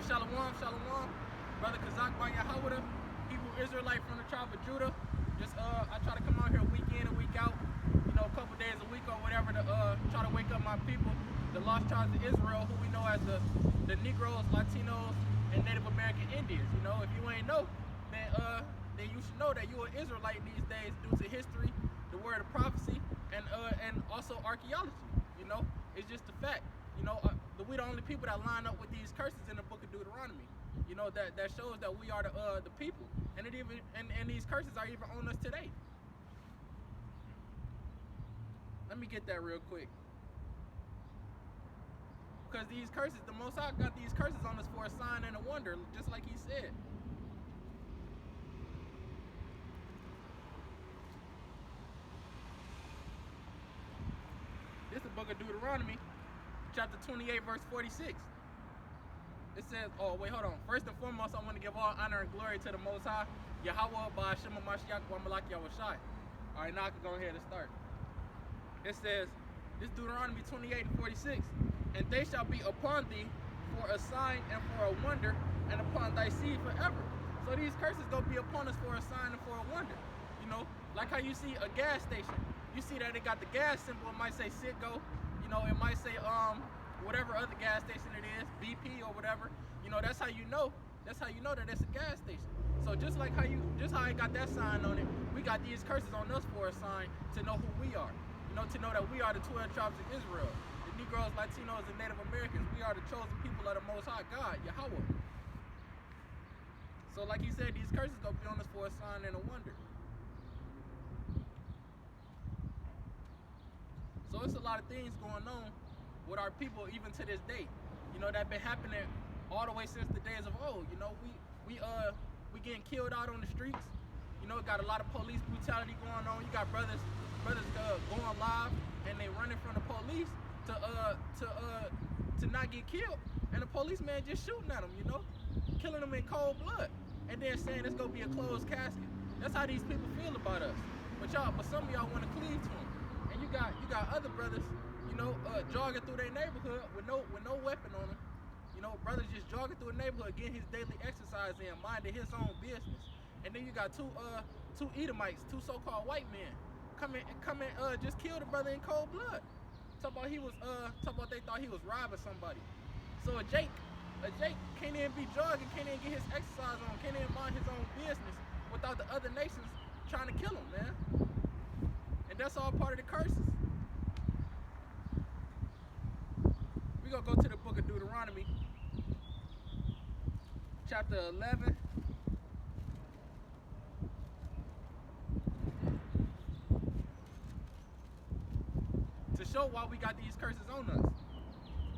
Shalom, Shalom. Brother Kazak Bar Yahawada, Hebrew Israelite from the tribe of Judah. Just I try to come out here week in and week out, a couple days a week or whatever to try to wake up my people, the lost tribes of Israel, who we know as the Negroes, Latinos, and Native American Indians. If you ain't know, then you should know that you're an Israelite these days due to history, the word of prophecy, and also archaeology. It's just a fact. We the only people that line up with these curses in the book of Deuteronomy. That shows that we are the people, and these curses are even on us today. Let me get that real quick, because these curses, the Most High got these curses on us for a sign and a wonder, just like He said. This is the book of Deuteronomy, chapter 28, verse 46. It says, oh wait, hold on. First and foremost, I want to give all honor and glory to the Most High, Yahweh, Ba'ashem Mashiach, wa Malak Yahushai. All right, now I can go ahead and start. It says, this Deuteronomy 28 and 46, and they shall be upon thee for a sign and for a wonder, and upon thy seed forever. So these curses gonna be upon us for a sign and for a wonder. Like how you see a gas station. You see that it got the gas symbol. It might say Citgo. It might say whatever other gas station it is, BP or whatever. That's how you know. That's how you know that it's a gas station. So just how it got that sign on it, we got these curses on us for a sign to know who we are. To know that we are the 12 tribes of Israel, the Negroes, Latinos, and Native Americans. We are the chosen people of the Most High God, Yahweh. So like He said, these curses gonna be on us for a sign and a wonder. So it's a lot of things going on with our people even to this day. That been happening all the way since the days of old. We getting killed out on the streets. Got a lot of police brutality going on. You got brothers going live and they running from the police to not get killed, and the policeman just shooting at them, killing them in cold blood, and then saying it's gonna be a closed casket. That's how these people feel about us. But some of y'all want to cleave to them, and you got other brothers, jogging through their neighborhood with no weapon on them. Brothers just jogging through the neighborhood, getting his daily exercise in, minding his own business. And then you got two Edomites, two so-called white men, come in, just killed a brother in cold blood. Talk about they thought he was robbing somebody. So a Jake can't even be jogging, can't even get his exercise on, can't even mind his own business without the other nations trying to kill him, man. And that's all part of the curses. We're gonna go to the book of Deuteronomy, chapter 11. To show why we got these curses on us.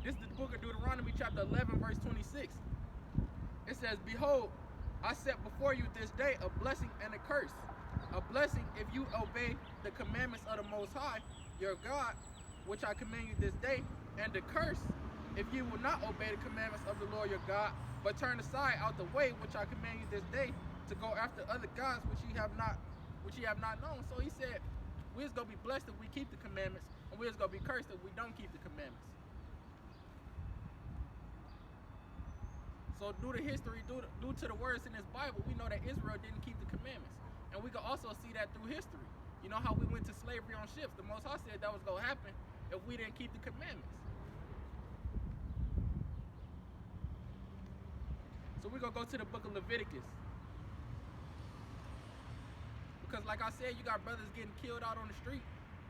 This is the book of Deuteronomy, chapter 11, verse 26. It says, behold, I set before you this day a blessing and a curse. A blessing if you obey the commandments of the Most High, your God, which I command you this day, and the curse if you will not obey the commandments of the Lord your God, but turn aside out the way which I command you this day, to go after other gods which ye have not known. So he said, we're gonna be blessed if we keep the commandments, and we're gonna be cursed if we don't keep the commandments. So due to history, due to the words in this Bible, we know that Israel didn't keep the commandments. And we can also see that through history. How we went to slavery on ships. The Most High said that was gonna happen if we didn't keep the commandments. So we're gonna go to the book of Leviticus. Because like I said, you got brothers getting killed out on the street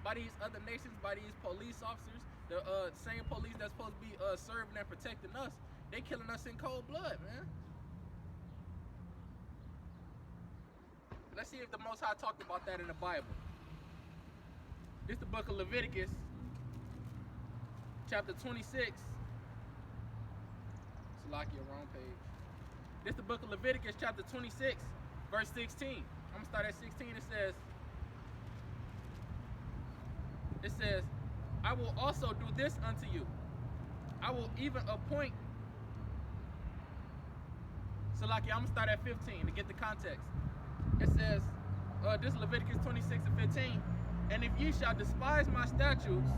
by these other nations, by these police officers, the same police that's supposed to be serving and protecting us. They killing us in cold blood, man. Let's see if the Most High talked about that in the Bible. This is the book of Leviticus, chapter 26. Salakia, wrong page. This is the book of Leviticus, chapter 26, verse 16. I'm gonna start at 16. It says, I will also do this unto you. I will even appoint. Salakia, I'm gonna start at 15 to get the context. It says, this is Leviticus 26 and 15. And if ye shall despise my statutes,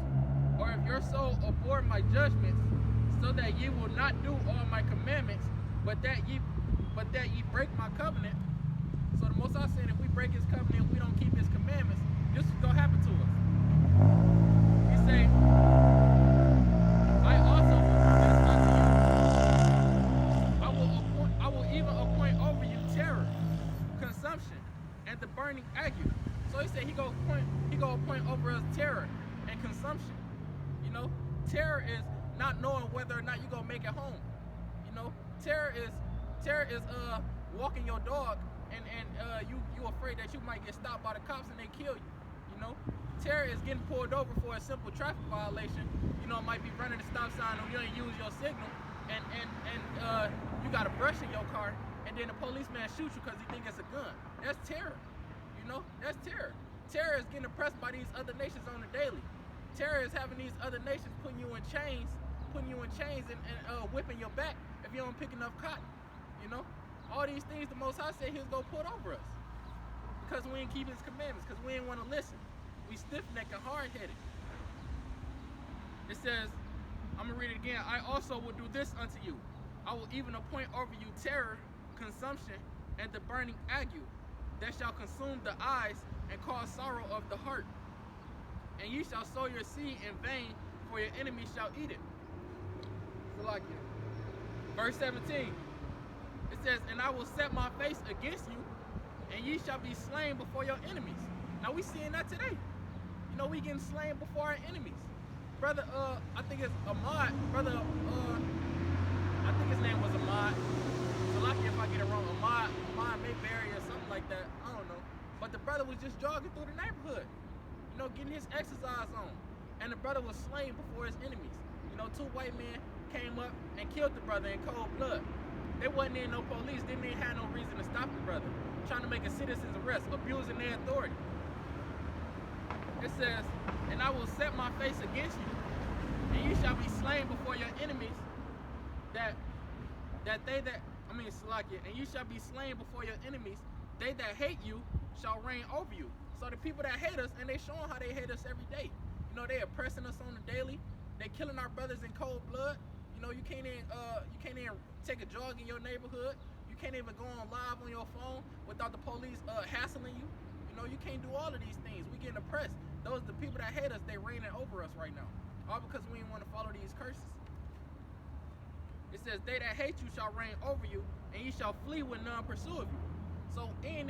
or if your soul abhor my judgments, so that ye will not do all my commandments, but that ye break my covenant. So the Most High said, if we break His covenant, if we don't keep His commandments, this is gonna happen to us. He say, I also will do this unto you. I will even appoint over you terror, consumption, and the burning ague. So he said he go appoint over us terror and consumption. You know, terror is not knowing whether or not you're gonna make it home. You know, terror is walking your dog and you afraid that you might get stopped by the cops and they kill you. You know, terror is getting pulled over for a simple traffic violation. You know, it might be running a stop sign or you didn't use your signal and you got a brush in your car and then the policeman shoots you because he think it's a gun. That's terror. You know, that's terror. Terror is getting oppressed by these other nations on the daily. Terror is having these other nations putting you in chains and whipping your back if you don't pick enough cotton. You know, all these things the Most High said He was gonna put over us because we ain't keep His commandments, because we ain't want to listen. We stiff-necked and hard-headed. It says, I'm gonna read it again. I also will do this unto you. I will even appoint over you terror, consumption, and the burning ague that shall consume the eyes and cause sorrow of the heart. And ye shall sow your seed in vain, for your enemies shall eat it. Salakia. Verse 17. It says, and I will set my face against you, and ye shall be slain before your enemies. Now we seeing that today. You know, we getting slain before our enemies. Brother, I think it's Ahmad. Brother, I think his name was Ahmad. Salakia if I get it wrong. Ahmad Mayberry or something like that. I don't know. But the brother was just jogging through the neighborhood, you know, getting his exercise on. And the brother was slain before his enemies. You know, two white men came up and killed the brother in cold blood. They wasn't in no police, they didn't have no reason to stop the brother. Trying to make a citizen's arrest, abusing their authority. It says, and I will set my face against you, and you shall be slain before your enemies, Salakia, and you shall be slain before your enemies. They that hate you shall reign over you. So the people that hate us, and they showing how they hate us every day. You know, they oppressing us on the daily. They killing our brothers in cold blood. You know, you can't even take a jog in your neighborhood. You can't even go on live on your phone without the police hassling you. You know, you can't do all of these things. We getting oppressed. Those the people that hate us, they reigning over us right now. All because we didn't want to follow these curses. It says, they that hate you shall reign over you, and you shall flee when none pursue of you. So it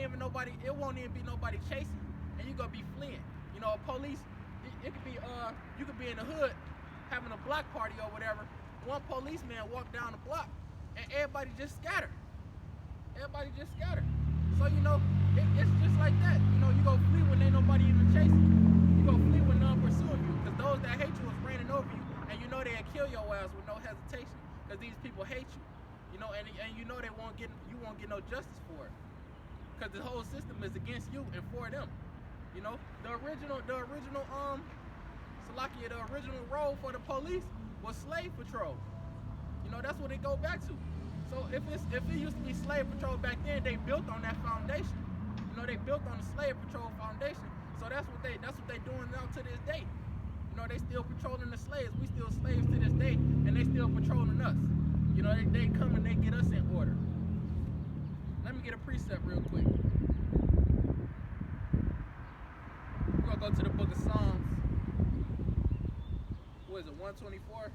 won't even be nobody chasing you, and you gonna be fleeing. You know, police, it could be you could be in the hood having a block party or whatever. One policeman walked down the block and everybody just scattered. So you know, it's just like that. You know, you go flee when ain't nobody even chasing you. You go flee when none pursuing you, because those that hate you is reigning over you, and you know they'll kill your ass with no hesitation, because these people hate you. You know, and you know you won't get no justice for it, because the whole system is against you and for them. You know, the original Salakia, the original role for the police was slave patrol. You know, that's what it go back to. So if it used to be slave patrol back then, they built on that foundation. You know, they built on the slave patrol foundation. So that's what they doing now to this day. You know, they still patrolling the slaves. We still slaves to this day, and they still patrolling us. You know, they come and they get us in order. Let me get a precept real quick. We're gonna go to the book of Psalms. What is it, 124?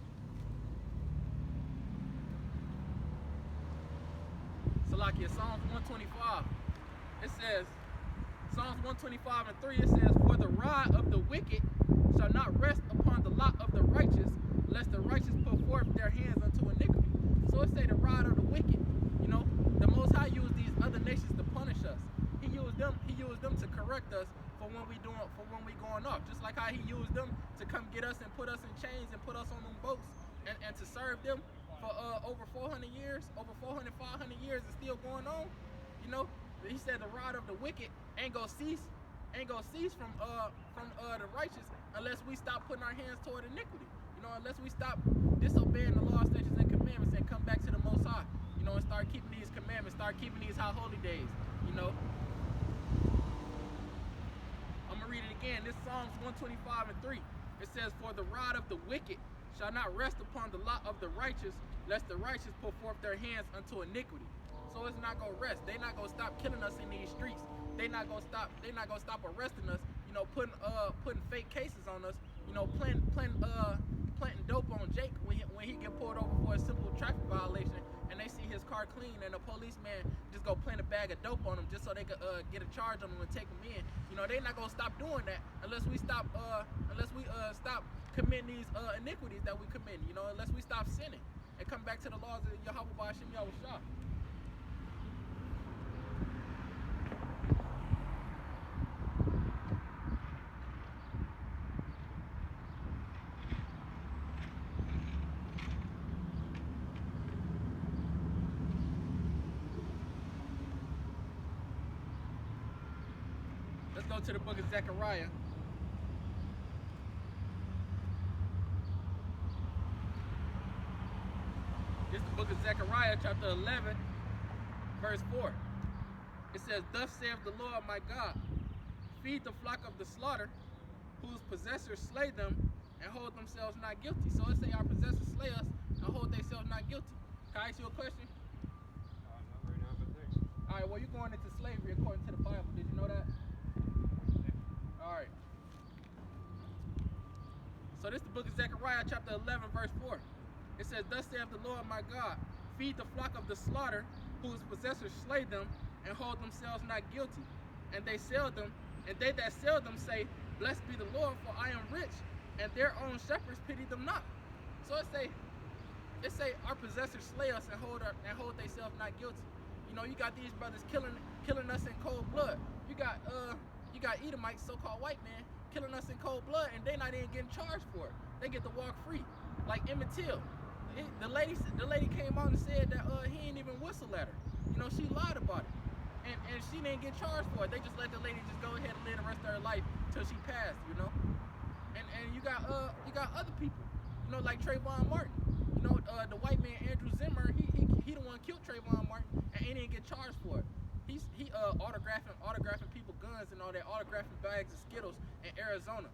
Salakia, Psalms 125. It says, Psalms 125 and 3, it says, for the rod of the wicked shall not rest upon the lot of the righteous, lest the righteous put forth their hands unto iniquity. So it say the rod of the wicked. You know, the Most High used these other nations to punish us. He used them to correct us for when we going off. Just like how he used them to come get us and put us in chains and put us on them boats and to serve them for over 400 years, over 400, 500 years is still going on. You know, he said the rod of the wicked ain't gonna cease from the righteous unless we stop putting our hands toward iniquity. You know, unless we stop disobeying the law, statutes, and commandments and come back to the Most High. You know, and start keeping these commandments, start keeping these high holy days. You know. I'm gonna read it again. This Psalms 125 and 3. It says, for the rod of the wicked shall not rest upon the lot of the righteous, lest the righteous put forth their hands unto iniquity. So it's not gonna rest. They not gonna stop killing us in these streets. They not gonna stop arresting us, putting fake cases on us, planting dope on Jake when he get pulled over for a simple traffic violation, and they see his car clean, and the policeman just go plant a bag of dope on him just so they could get a charge on him and take him in. They not gonna stop doing that unless we stop committing these iniquities that we commit. Unless we stop sinning and come back to the laws of Yahweh Ba'Shem Yahushua. Let's go to the book of Zechariah. This is the book of Zechariah, chapter 11, verse 4. It says, "Thus saith the Lord my God, feed the flock of the slaughter, whose possessors slay them and hold themselves not guilty." So it say our possessors slay us and hold themselves not guilty. Can I ask you a question? Not right now, but thanks. All right, well, you're going into slavery according to the Bible. Did you know that? All right. So this is the book of Zechariah, chapter 11, verse 4. It says, "Thus saith the Lord my God, feed the flock of the slaughter, whose possessors slay them and hold themselves not guilty. And they sell them, and they that sell them say, Blessed be the Lord, for I am rich, and their own shepherds pity them not." So it say our possessors slay us and hold themselves not guilty. You got these brothers killing us in cold blood. You got Edomites, so-called white men, killing us in cold blood, and they not even getting charged for it. They get to walk free. Like Emmett Till. The lady came out and said that he ain't even whistle at her. She lied about it. And she didn't get charged for it. They just let the lady just go ahead and live the rest of her life till she passed, And you got other people, like Trayvon Martin. The white man Andrew Zimmer, he the one killed Trayvon Martin, and he didn't get charged for it. He autographing people guns and all that, autographing bags of Skittles in Arizona.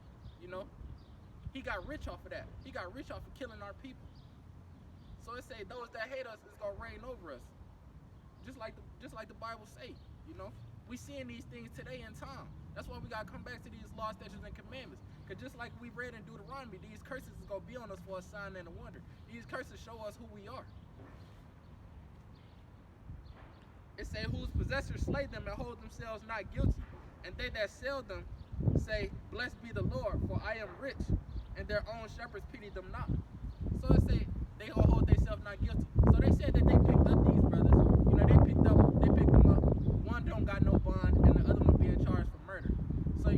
He got rich off of that. He got rich off of killing our people. So it say those that hate us is gonna reign over us. Just like the Bible say, We seeing these things today in time. That's why we gotta come back to these laws, statutes, and commandments. Cause just like we read in Deuteronomy, these curses is gonna be on us for a sign and a wonder. These curses show us who we are. It say, "Whose possessors slay them and hold themselves not guilty, and they that sell them say, Blessed be the Lord, for I am rich, and their own shepherds pity them not." So it say they gonna hold themselves not guilty. So they said that they picked up these brothers. They picked them up. One don't got no bond, and the other one being charged for murder. So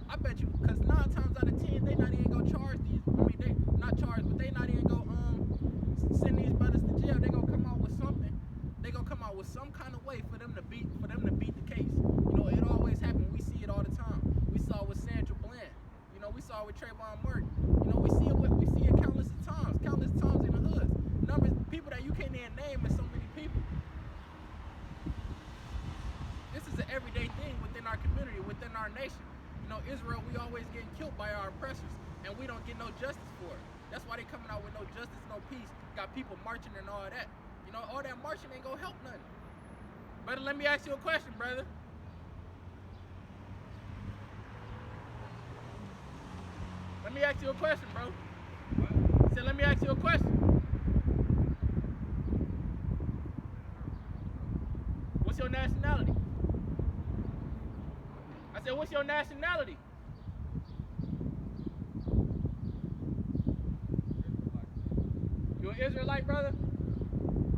I bet you, cause 9 times out of 10 they not even gonna charge these. They not charged, but they not even go send these brothers to jail. They gonna come out with something. They gonna come out with some kind of way for them to beat the case. It always happens. We see it all the time. We saw it with Sandra Bland. We saw it with Trayvon Martin. We see it countless times in the hoods. Numbers people that you can't even name, and so many people. This is an everyday thing within our community, within our nation. Israel, we always getting killed by our oppressors, and we don't get no justice for it. That's why they coming out with no justice, no peace. Got people marching and all that. All that marching ain't gonna help nothing. Brother, let me ask you a question, brother. Let me ask you a question, bro. What? I said, let me ask you a question. What's your nationality? I said, what's your nationality? You're an Israelite, brother?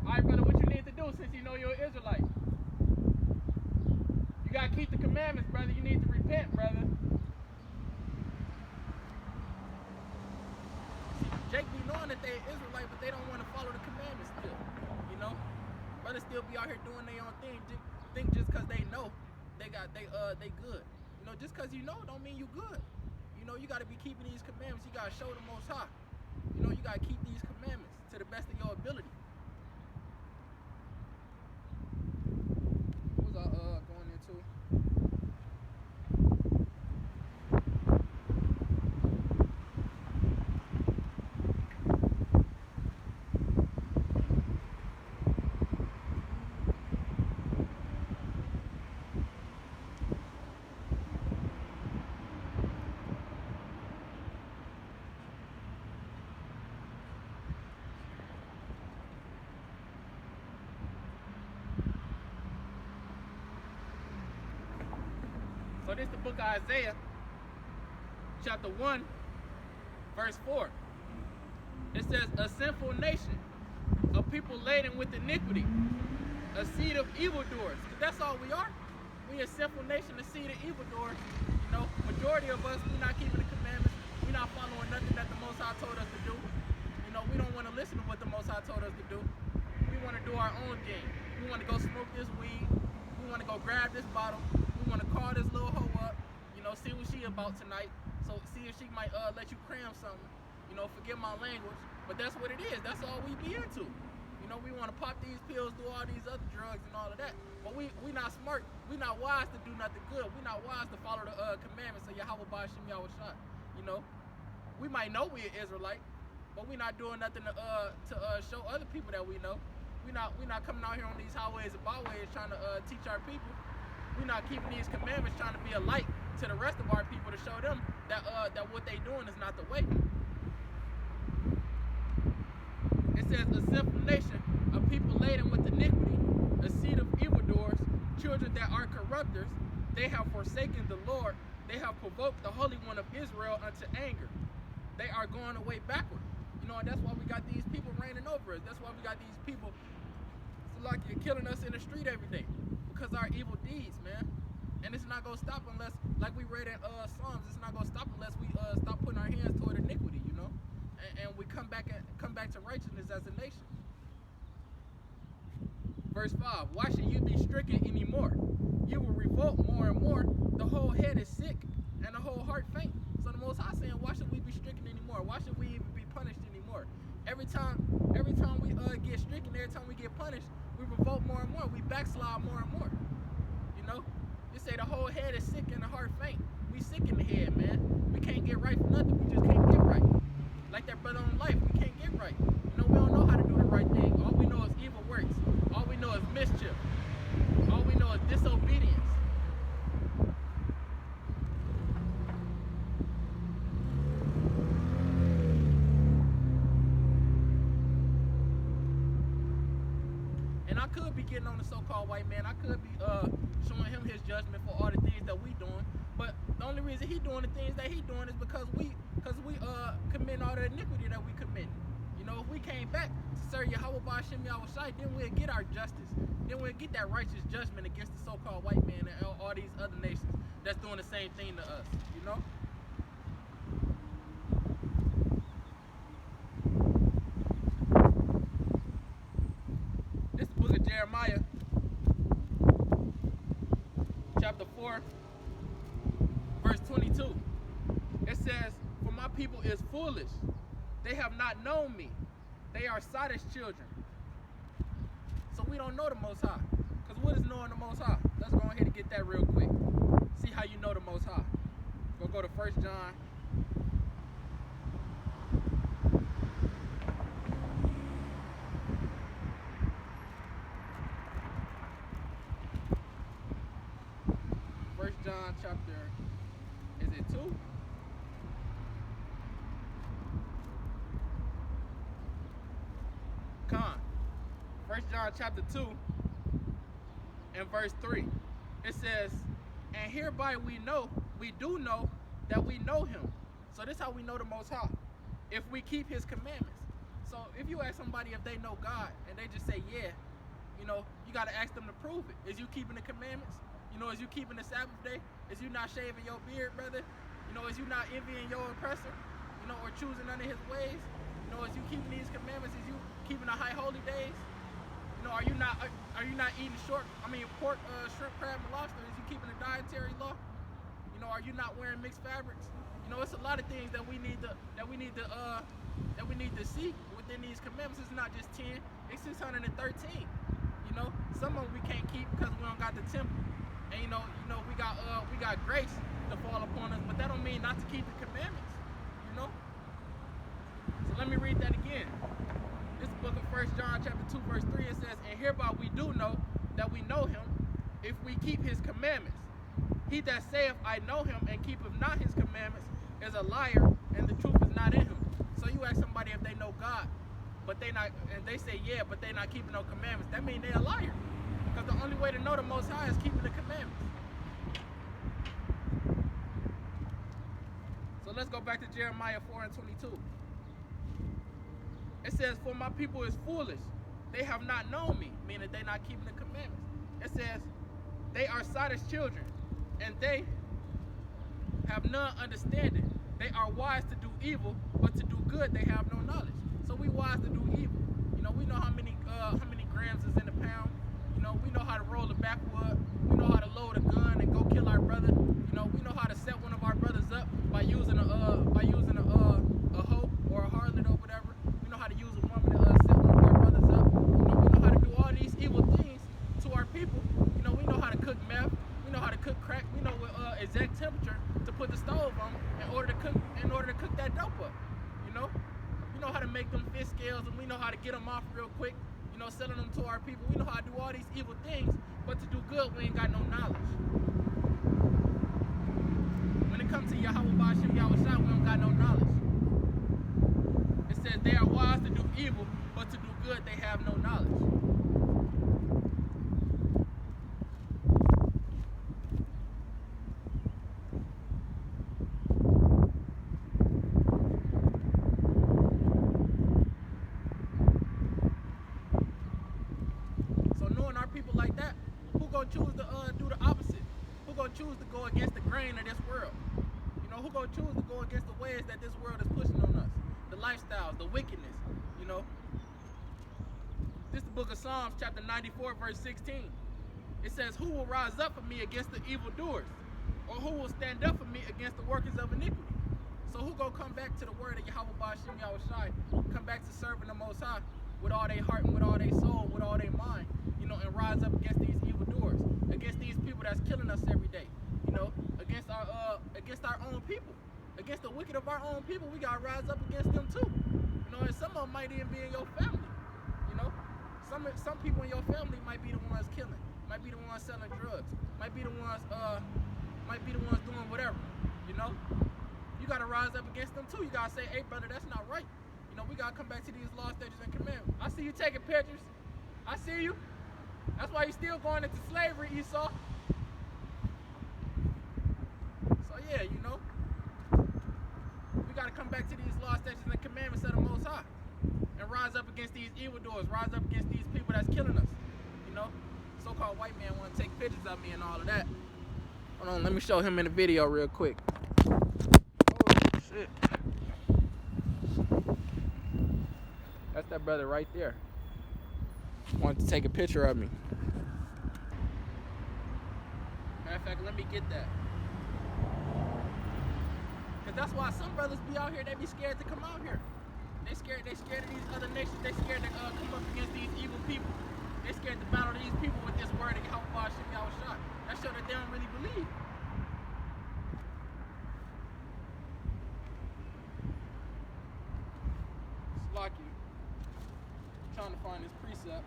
All right, brother, what you need to do since you know you're an Israelite? You got to keep the commandments, brother. You need to repent, brother. Jake be knowing that they're Israelite, but they don't want to follow the commandments still. Brothers still be out here doing their own thing. Think just because they know they good. Just because you know don't mean you good. You got to be keeping these commandments. You got to show the Most High. You got to keep these commandments to the best of your ability. What was I going into? So this is the book of Isaiah, chapter 1, verse 4. It says, a sinful nation, a people laden with iniquity, a seed of evildoers. Because that's all we are. We a sinful nation, a seed of evildoers. You know, majority of us, we're not keeping the commandments. We're not following nothing that the Most High told us to do. You know, we don't want to listen to what the Most High told us to do. We want to do our own game. We want to go smoke this weed. We want to go grab this bottle. We want to call this little hoe up. You know, see what she about tonight. So see if she might let you cram something. You know, forgive my language. But that's what it is. That's all we be into. You know, we want to pop these pills, do all these other drugs and all of that. But we not smart. We not wise to do nothing good. We not wise to follow the commandments of Yahweh Ba'Shem Yahushua. You know, we might know we an Israelite, but we not doing nothing to show other people that we know. We not coming out here on these highways and byways trying to teach our people. We not keeping these commandments, trying to be a light to the rest of our people to show them that what they doing is not the way. It says, a sinful nation, a people laden with iniquity, a seed of evildoers, children that are corrupters. They have forsaken the Lord. They have provoked the Holy One of Israel unto anger. They are going away backward. You know, and that's why we got these people reigning over us. That's why we got these people like you're killing us in the street every day because of our evil deeds, man. And it's not gonna stop unless, like we read in Psalms, it's not gonna stop unless we stop putting our hands toward iniquity, you know, and we come back to righteousness as a nation. Verse 5: why should you be stricken anymore? You will revolt more and more. The whole head is sick and the whole heart faint. So the Most High saying, why should we be stricken anymore? Why should we even be punished anymore? Every time we get stricken, every time we get punished, we revolt more and more. We backslide more and more. You know, you say the whole head is sick and the heart faint. We sick in the head, man. We can't get right for nothing. We just can't get right. Like that brother on life, we can't get right. You know, we don't know how to do the right thing. All we know is evil works. All we know is mischief. All we know is disobedience. And I could be getting on the so-called white man. I could be showing him his judgment for all the things that we doing. But the only reason he doing the things that he doing is because we committing all the iniquity that we committing. You know, if we came back to serve Yahweh Ba'Shem Yahushua, then we'll get our justice. Then we'll get that righteous judgment against the so-called white man and all these other nations that's doing the same thing to us. You know. This is the book of Jeremiah, chapter 4, verse 22. It says, for my people is foolish. They have not known me. They are sottish children. So we don't know the Most High. Because what is knowing the Most High? Let's go ahead and get that real quick. See how you know the Most High. We'll go to 1 John. John chapter, is it 2? Con. 1 John chapter 2 and verse 3. It says, and hereby we do know that we know him. So this is how we know the Most High. If we keep his commandments. So if you ask somebody if they know God and they just say, yeah, you know, you got to ask them to prove it. Is you keeping the commandments? You know, is you keeping the Sabbath day? Is you not shaving your beard, brother? You know, is you not envying your oppressor? You know, or choosing none of his ways? You know, is you keeping these commandments? Is you keeping the high holy days? You know, are you not eating pork, shrimp, crab, and lobster? Is you keeping the dietary law? You know, are you not wearing mixed fabrics? You know, it's a lot of things that we need to see within these commandments. It's not just 10; it's 613. You know, some of them we can't keep because we don't got the temple. And you know, we got grace to fall upon us, but that don't mean not to keep the commandments. You know. So let me read that again. This book of 1 John chapter 2 verse 3. It says, and hereby we do know that we know him, if we keep his commandments. He that saith I know him and keepeth not his commandments is a liar, and the truth is not in him. So you ask somebody if they know God, but they not, and they say yeah, but they not keeping no commandments. That means they're a liar. Because the only way to know the Most High is keeping the commandments. So let's go back to Jeremiah 4 and 22. It says, for my people is foolish. They have not known me, meaning they not keeping the commandments. It says, they are sottish children, and they have none understanding. They are wise to do evil, but to do good they have no knowledge. So we wise to do evil. You know, we know how many grams is in a pound. You know, we know how to roll a backwood. We know how to load a gun and go kill our brother. You know, we know how to set one of our brothers up by using a hoe or a harlot or whatever. We know how to use a woman to set one of our brothers up. You know, we know how to do all these evil things to our people. You know, we know how to cook meth. We know how to cook crack. We know what exact temperature to put the stove on in order to cook that dope up. You know, we know how to make them fish scales, and we know how to get them off real quick. You know, selling them to our people. We know how to do all these evil things, but to do good, we ain't got no knowledge. When it comes to Yahweh Ba'Shem Yahushua, we don't got no knowledge. It says they are wise to do evil, but to do good, they have no knowledge. People like that, who gonna choose to do the opposite? Who gonna choose to go against the grain of this world? You know, who gonna choose to go against the ways that this world is pushing on us? The lifestyles, the wickedness, you know? This is the book of Psalms, chapter 94, verse 16. It says, who will rise up for me against the evildoers? Or who will stand up for me against the workers of iniquity? So who gonna come back to the word of Yahweh Ba'Shem Yahushua, come back to serving the Most High with all their heart and with all their soul, with all their mind, you know, and rise up against these evildoers, against these people that's killing us every day, you know, against our own people, against the wicked of our own people. We gotta rise up against them too, you know. And some of them might even be in your family, you know. Some people in your family might be the ones killing, might be the ones selling drugs, might be the ones doing whatever, you know. You gotta rise up against them too. You gotta say, hey brother, that's not right. You know, we gotta come back to these laws, statutes, and commandments. I see you taking pictures. I see you. That's why you're still going into slavery, Esau. So yeah, you know, we gotta come back to these laws, statutes, and commandments of the Most High, and rise up against these evildoers. Rise up against these people that's killing us. You know, so-called white man want to take pictures of me and all of that. Hold on, let me show him in the video real quick. Oh shit. That's that brother right there. Wanted to take a picture of me. Matter of fact, let me get that. Cause that's why some brothers be out here, they be scared to come out here. They scared of these other nations. They scared to come up against these evil people. They scared to battle these people with this word of Yahweh Ba'Shem Yahushua. That show that they don't really believe. It's lucky. Trying to find this precept.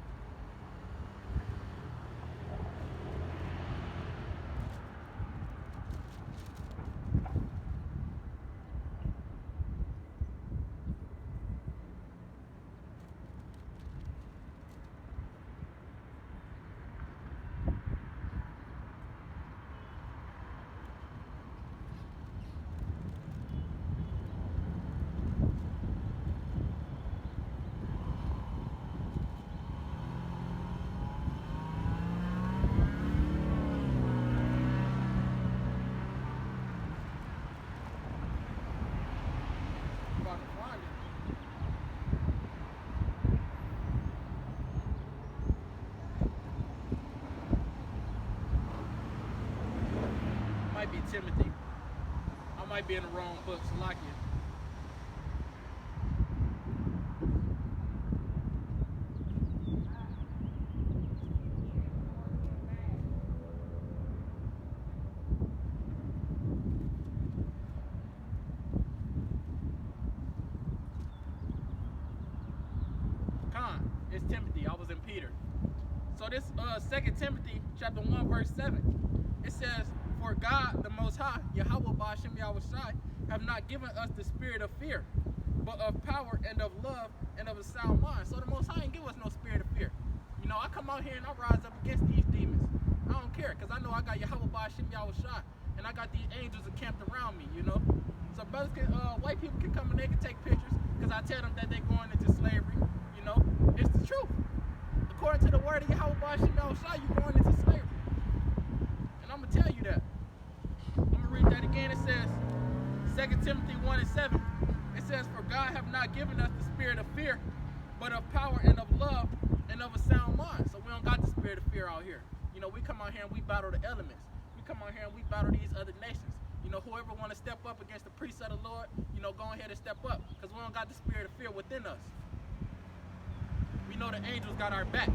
Be Timothy. I might be in the wrong book, so like it. It's Timothy. I was in Peter. So this 2 Timothy chapter 1 verse 7. It says, for God, the Most High, Yahweh Ba'Shem Yahushua, have not given us the spirit of fear, but of power and of love and of a sound mind. So the Most High ain't give us no spirit of fear. You know, I come out here and I rise up against these demons. I don't care, because I know I got Yahweh Ba'Shem Yahushua and I got these angels encamped around me, you know. So brothers can, white people can come and they can take pictures because I tell them that they're going into slavery, you know. It's the truth. According to the word of Yahweh Bashim Shah, you're going into slavery. And I'm going to tell you that. I'm going to read that again. It says, 2 Timothy 1:7. It says, for God have not given us the spirit of fear, but of power and of love and of a sound mind. So we don't got the spirit of fear out here. You know, we come out here and we battle the elements. We come out here and we battle these other nations. You know, whoever want to step up against the priests of the Lord, you know, go ahead and step up, because we don't got the spirit of fear within us. We know the angels got our back.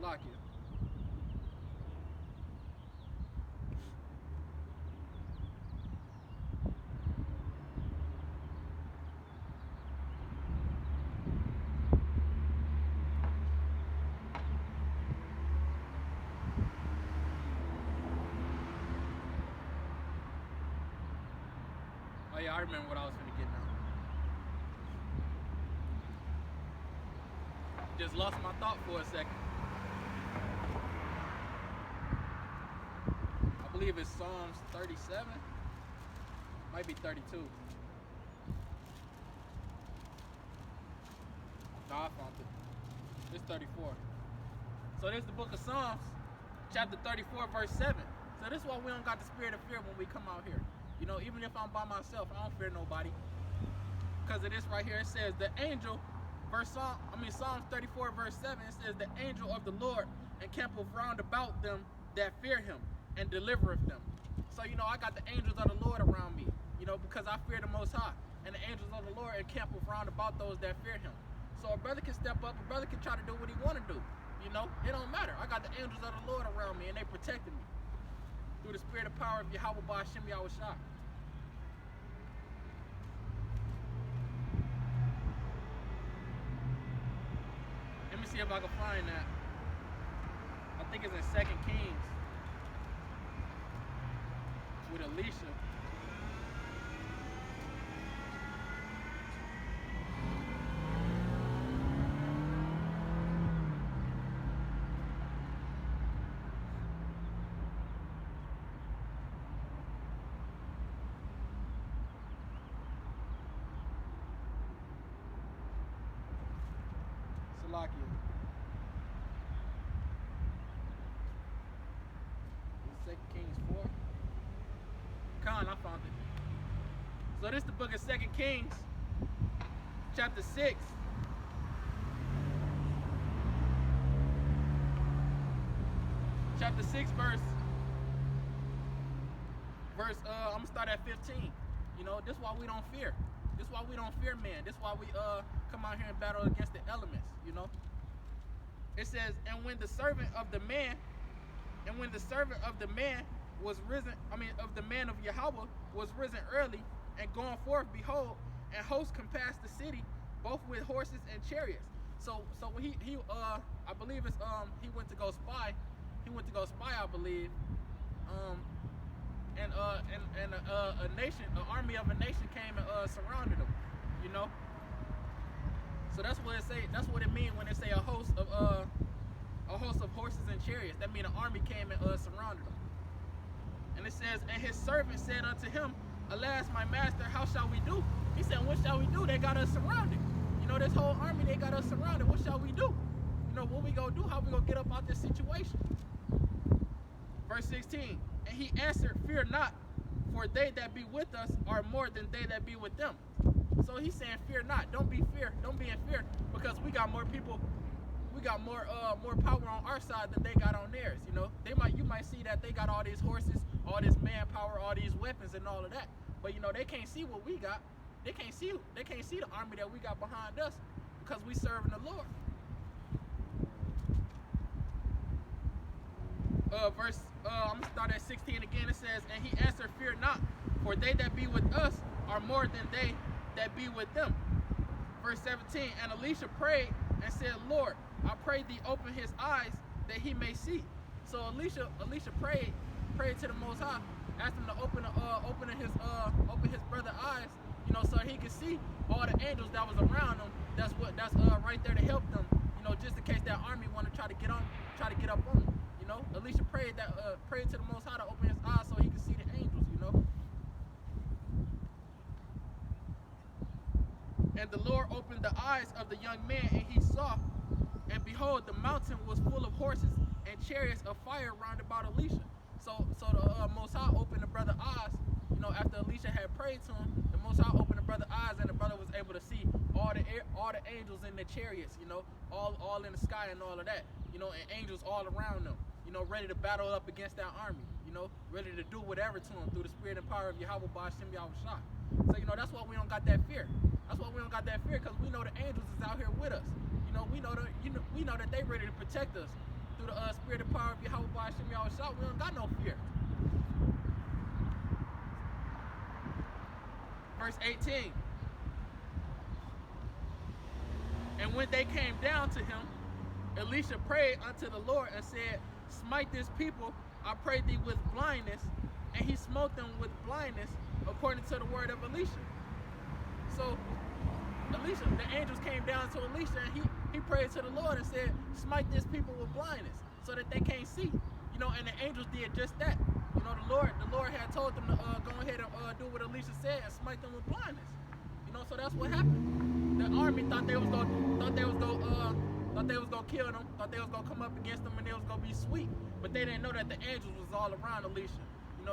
Lock you. Oh yeah, I remember what I was finna get now. Just lost my thought for a second. I believe it's Psalms 37, might be 32. No, I found it. It's 34. So this is the book of Psalms, chapter 34, verse 7. So this is why we don't got the spirit of fear when we come out here. You know, even if I'm by myself, I don't fear nobody. Because of this right here, it says the angel, Psalms 34, verse 7, it says the angel of the Lord encampeth round about them that fear him, and delivereth them. So, you know, I got the angels of the Lord around me, you know, because I fear the Most High. And the angels of the Lord encampeth round about those that fear him. So a brother can step up, a brother can try to do what he want to do. You know, it don't matter. I got the angels of the Lord around me, and they protecting me through the spirit of power of Yahweh Bashim Shah. Let me see if I can find that. I think it's in 2 Kings. With Alicia. Salakia. 2 Kings 4. Khan, I found it. So this is the book of 2 Kings, chapter 6. Chapter 6, verse, I'm gonna start at 15. You know, this is why we don't fear. This is why we don't fear man. This is why we come out here and battle against the elements, you know. It says, and when the servant of the man was risen, of the man of Yahweh was risen early and going forth, behold, and hosts compassed the city, both with horses and chariots. So when he I believe it's he went to go spy. He went to go spy, I believe. And a nation, an army of a nation came and surrounded him. You know. So that's what it say. That's what it means when they say a host of horses and chariots. That means an army came and surrounded him. And it says, and his servant said unto him, alas, my master, how shall we do? He said, what shall we do? They got us surrounded. You know, this whole army, they got us surrounded. What shall we do? You know, what we gonna do? How we gonna get up out this situation? Verse 16, and he answered, fear not, for they that be with us are more than they that be with them. So he's saying, fear not. Don't be in fear, because we got more people. We got more power on our side than they got on theirs. You know, you might see that they got all these horses, all this manpower, all these weapons, and all of that. But you know, they can't see what we got. They can't see the army that we got behind us, because we serving the Lord. I'm gonna start at 16 again. It says, and he answered, fear not, for they that be with us are more than they that be with them. Verse 17, and Elisha prayed and said, Lord, I pray thee open his eyes that he may see. So Elisha prayed to the Most High, asked him to open his brother's eyes, so he could see all the angels that was around him. That's right there to help them, just in case that army want to try to get up on him. Elisha prayed to the Most High to open his eyes so he could see the angels. And the Lord opened the eyes of the young man, and he saw, and behold, the mountain was full of horses and chariots of fire round about Elisha. So the Most High opened the brother's eyes. After Elisha had prayed to him, the Most High opened the brother's eyes, and the brother was able to see all the angels in the chariots. All in the sky and all of that. And angels all around them. Ready to battle up against that army. Ready to do whatever to them through the spirit and power of Yahweh Ba'Shem Yahushua. So that's why we don't got that fear. That's why we don't got that fear, because we know the angels is out here with us. We know that they ready to protect us through the spirit and power of Yahweh Ba'Shem Yahushua. We don't got no fear. Verse 18. And when they came down to him, Elisha prayed unto the Lord and said, smite this people, I pray thee, with blindness. And he smote them with blindness according to the word of Elisha. So the angels came down to Elisha, and he prayed to the Lord and said, smite this people with blindness so that they can't see. And the angels did just that. The Lord had told them to go ahead and do what Elisha said and smite them with blindness. So that's what happened. The army thought they was gonna kill them, thought they was gonna come up against them and they was gonna be sweet. But they didn't know that the angels was all around Elisha.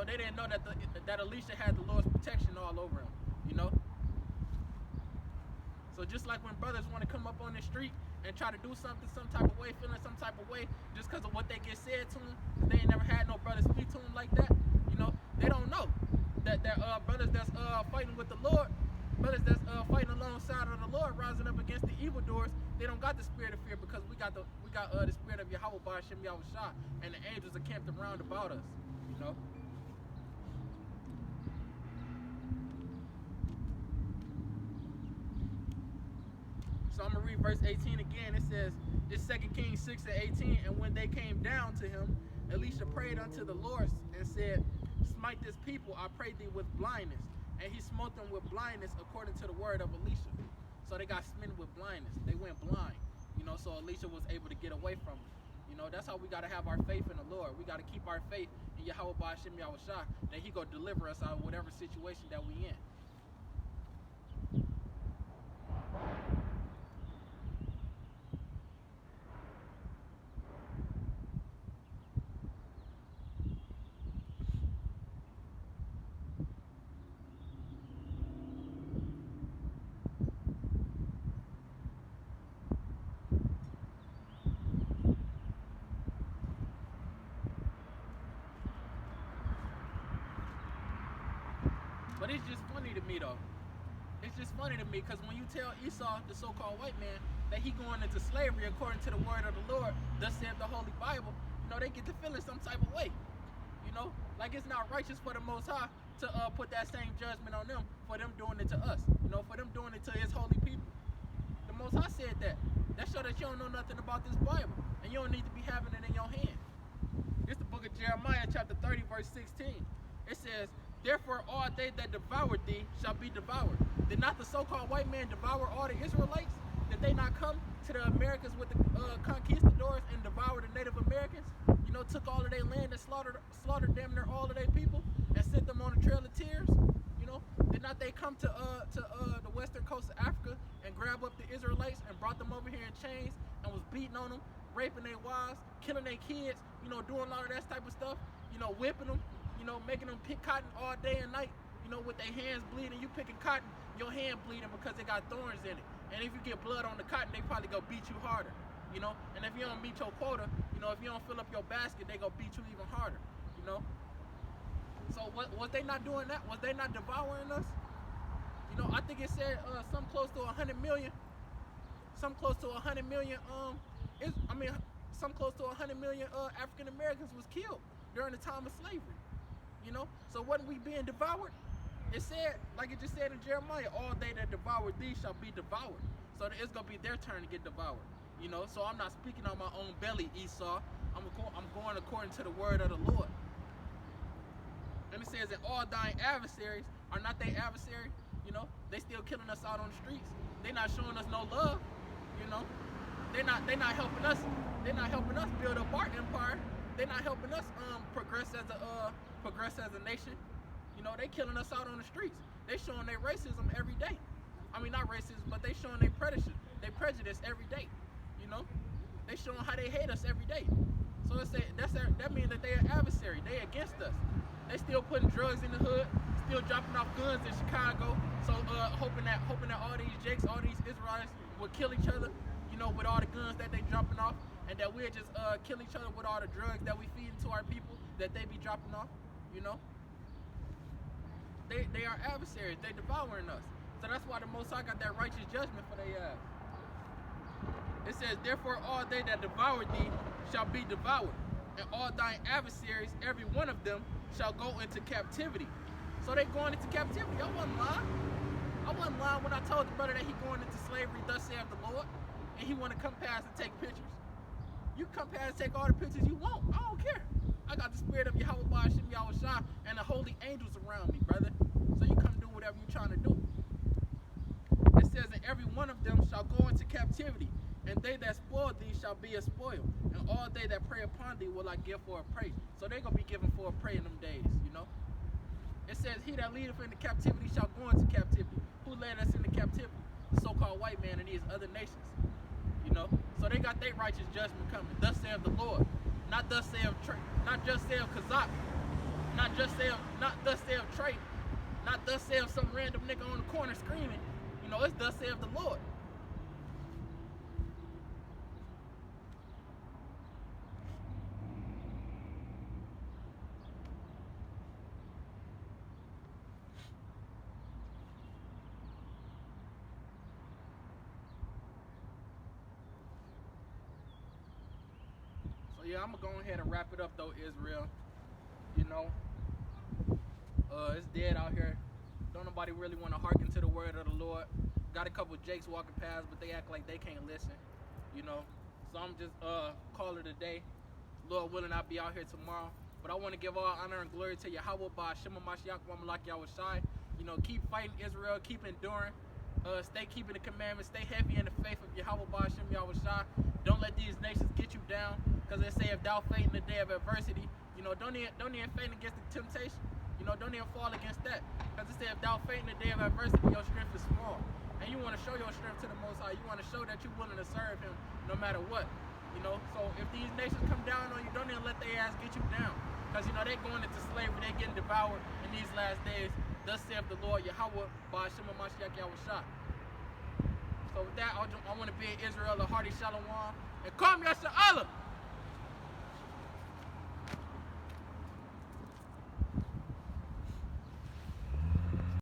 They didn't know that Elisha had the Lord's protection all over him. So just like when brothers want to come up on the street and try to do something some type of way, feeling some type of way, just because of what they get said to them, they ain't never had no brothers speak to them like that. They don't know that brothers that's fighting with the Lord, brothers that's fighting alongside of the Lord, rising up against the evildoers, they don't got the spirit of fear, because we got the spirit of Yahweh Ba'Shem Yahushua, and the angels are camped around about us. So I'm going to read verse 18 again. It says, it's 2 Kings 6 and 18, and when they came down to him, Elisha prayed unto the Lord and said, smite this people, I pray thee, with blindness. And he smote them with blindness according to the word of Elisha. So they got smitten with blindness. They went blind. So Elisha was able to get away from them. That's how we got to have our faith in the Lord. We got to keep our faith in Yahweh Ba'Shem Yahushua, that he go deliver us out of whatever situation that we in. But it's just funny to me, though. It's just funny to me, because when you tell Esau, the so-called white man, that he going into slavery according to the word of the Lord, thus saith the Holy Bible, they get to feeling some type of way. Like it's not righteous for the Most High to put that same judgment on them for them doing it to us, for them doing it to his holy people. The Most High said that. That shows that you don't know nothing about this Bible, and you don't need to be having it in your hand. It's the book of Jeremiah, chapter 30, verse 16. It says, therefore all they that devoured thee shall be devoured. Did not the so-called white man devour all the Israelites? Did they not come to the Americas with the conquistadors and devour the Native Americans? Took all of their land and slaughtered damn near all of their people and sent them on a trail of tears? Did not they come to the western coast of Africa and grab up the Israelites and brought them over here in chains and was beating on them, raping their wives, killing their kids, doing all of that type of stuff, whipping them, making them pick cotton all day and night, with their hands bleeding. You picking cotton, your hand bleeding because they got thorns in it. And if you get blood on the cotton, they probably go beat you harder, And if you don't meet your quota, if you don't fill up your basket, they go beat you even harder, So was they not doing that? Was they not devouring us? I think it said some close to 100 million. Some close to 100 million. Some close to 100 million African Americans was killed during the time of slavery. So wasn't we being devoured? It said, like it just said in Jeremiah, all they that devour thee shall be devoured. So it's gonna be their turn to get devoured. You know, so I'm not speaking on my own belly, Esau. I'm going according to the word of the Lord. And it says that all thine adversaries are not they adversary. You know, they still killing us out on the streets. They not showing us no love. You know, they not helping us. They're not helping us build up our empire. They're not helping us progress as a nation. You know, they killing us out on the streets. They showing their racism every day. I mean, not racism, but they showing their prejudice every day. You know, they showing how they hate us every day. So that means that they're adversary. They against us. They still putting drugs in the hood, still dropping off guns in Chicago. So hoping that all these Jakes, all these Israelites will kill each other. You know, with all the guns that they dropping off, and that we'll just kill each other with all the drugs that we feed into our people that they be dropping off. You know, they are adversaries. They devouring us. So that's why the Most High got that righteous judgment for their ass. It says, therefore all they that devour thee shall be devoured, and all thine adversaries, every one of them, shall go into captivity. So they going into captivity. I wasn't lying when I told the brother that he going into slavery, thus saith the Lord, and he want to come past and take pictures. You come past and take all the pictures you want. I don't care. I got the spirit of Yahweh Ba'ashim Yahushua and the holy angels around me, brother. So you come do whatever you're trying to do. It says, and every one of them shall go into captivity, and they that spoil thee shall be a spoil, and all they that prey upon thee will I give for a prey. So they're going to be given for a prey in them days, you know. It says, he that leadeth into captivity shall go into captivity. Who led us into captivity? The so-called white man and these other nations, you know. So they got their righteous judgment coming. Thus saith the Lord. Not just saith Kazakh. Not thus saith Trey. Not thus saith some random nigga on the corner screaming. You know, it's thus saith the Lord. So yeah, I'm gonna go ahead and wrap it up though, Israel. You know, it's dead out here. Don't nobody really want to hearken to the word of the Lord. Got a couple Jakes walking past, but they act like they can't listen. You know, so I'm just call it a day. Lord willing, I'll be out here tomorrow. But I want to give all honor and glory to Yahweh Ba'ashim Mashiach Wamalak Yahushai. You know, keep fighting Israel, keep enduring. Stay keeping the commandments, stay heavy in the faith of Yahweh Ba'ashim Yahushai. Don't let these nations get you down, because they say if thou faint in the day of adversity, you know, don't even faint against the temptation. You know, don't even fall against that. Because it says if thou faint in the day of adversity, your strength is small. And you want to show your strength to the Most High. You want to show that you're willing to serve Him no matter what. You know, so if these nations come down on you, don't even let their ass get you down. Because, you know, they're going into slavery, they're getting devoured in these last days. Thus saith the Lord, Yahweh, Ba'ashim Mashiach Yahushua. So with that, I want to bid Israel a hearty shalom. And call me Yasha Allah.